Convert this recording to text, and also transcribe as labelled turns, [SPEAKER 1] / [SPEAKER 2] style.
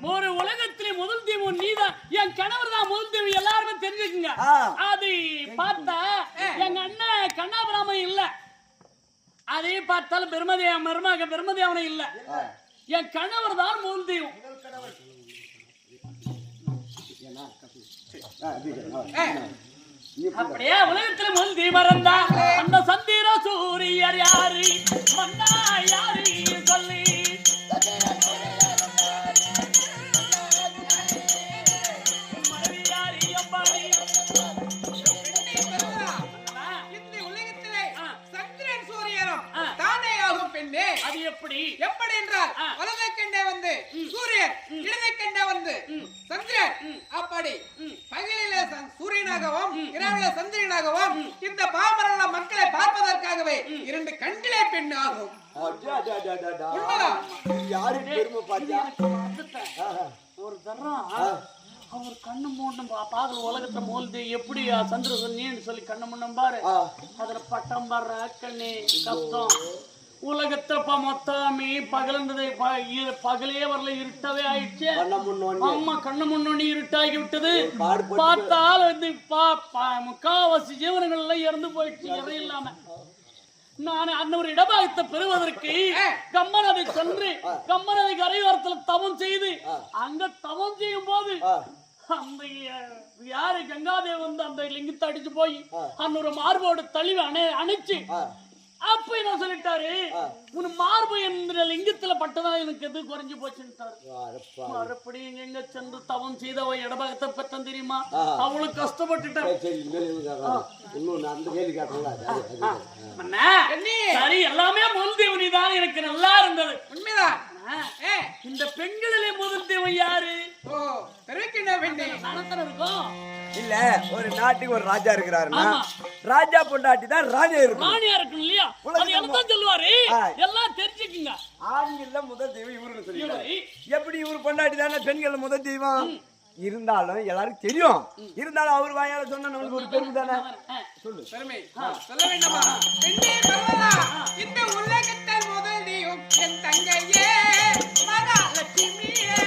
[SPEAKER 1] ஒரு உலகத்திலே முதல் தெய்வம் நீதான். என் கணவர் தான் முதல் தெய்வம், எல்லாருமே தெரிஞ்சுக்குங்க. அது பார்த்தா எங்க அண்ணன் கண்ணாபிராமன் இல்ல, அதே பார்த்தாலும் பிரம்மதேவனை இல்ல, என் கணவர் தான் முதல் தெய்வம். அப்படியே உலகத்துல முதல் தெய்வம் இருந்தா அந்த சந்திர சூரியர் யாரு, மன்னா யாரு சொல்லி அது எப்படி
[SPEAKER 2] எப்படி என்றால் வலதை கண்டே வந்து சூரியன், இடதை கண்டே வந்து சந்திரன், அப்படி பகலிலே சூரியனாகவும் இரவிலே சந்திரனாகவும் இந்த பாமரல மக்களை பார்ப்பதற்காகவே இரண்டு கண்களே பெண் ஆகும்.
[SPEAKER 1] ஒரு தரம் அவர் கண்ணு மூட்டும் பாகல் உலகத்தை மோல்து எப்படி சந்திர சொன்னேன்னு சொல்லி கண்ணு முன்னும் பாரு, அதுல பட்டம் பாரு கண்ணே கஷ்டம். உலகத்தப்ப மொத்தமே பகலந்ததை பகலே வரல, இருட்டவே ஆயிடுச்சு. அம்மா கண்ணு முன்னோடி இருட்டாகி விட்டது. பார்த்தால் வந்து முக்காவாசி ஜீவனங்கள் எல்லாம் இறந்து போயிடுச்சு இறை இல்லாம. நான் அந்த ஒரு இடபாகத்தை பெறுவதற்கு கம்மனதை சென்று கம்மனதை கரையோரத்துல தவம் செய்து அங்க தவம் செய்யும் போது அந்த யாரு கங்காதேவ் வந்து அந்த லிங்கத்தை அடிச்சு போய் அன்னொரு மார்போடு தழுவி அணைச்சு அப்ப என்ன சொல்லிட்டாரு, உன் மார்பு என்ற லிங்கத்துல பட்டதான் எனக்கு எது குறைஞ்சு போச்சுட்டாரு. மறுபடி எங்க சென்று தவம் செய்தவ இடபாகத்தை பெற்றான் தெரியுமா, அவளுக்கு கஷ்டப்பட்டுட்டான். சரி எல்லாமே முதல் தேவனி தான், எனக்கு நல்லா இருந்தது. உண்மைதான். இந்த பெண்களிலே முதல் தேவன் யாரு இருக்கும்
[SPEAKER 3] இல்ல, ஒரு நாட்டுக்கு ஒரு ராஜா இருக்கிறாருன்னா ராஜா பொண்டாட்டி தான் ராஜா இருக்கும்,
[SPEAKER 1] ராணியா இருக்கும் இல்லையா, அது என்னதான் சொல்லுவாரு எல்லாம் தெரிஞ்சுக்குங்க.
[SPEAKER 3] ஆண்கள்ல முதல் தெய்வம் இவருன்னு சொல்லுவாரு. எப்படி இவரு பொண்டாட்டி தானே பெண்கள் முதல் தெய்வம் இருந்தாலும் எல்லாரும் தெரியும். இருந்தாலும் அவர் வாயால சொன்னா நம்மளுக்கு ஒரு பெருமை தானே. சொல்லு
[SPEAKER 2] பெருமை சொல்ல வேண்டாமா? இந்த உலகத்தில் முதல் தெய்வம் என் தங்கையே மகாலட்சுமியே.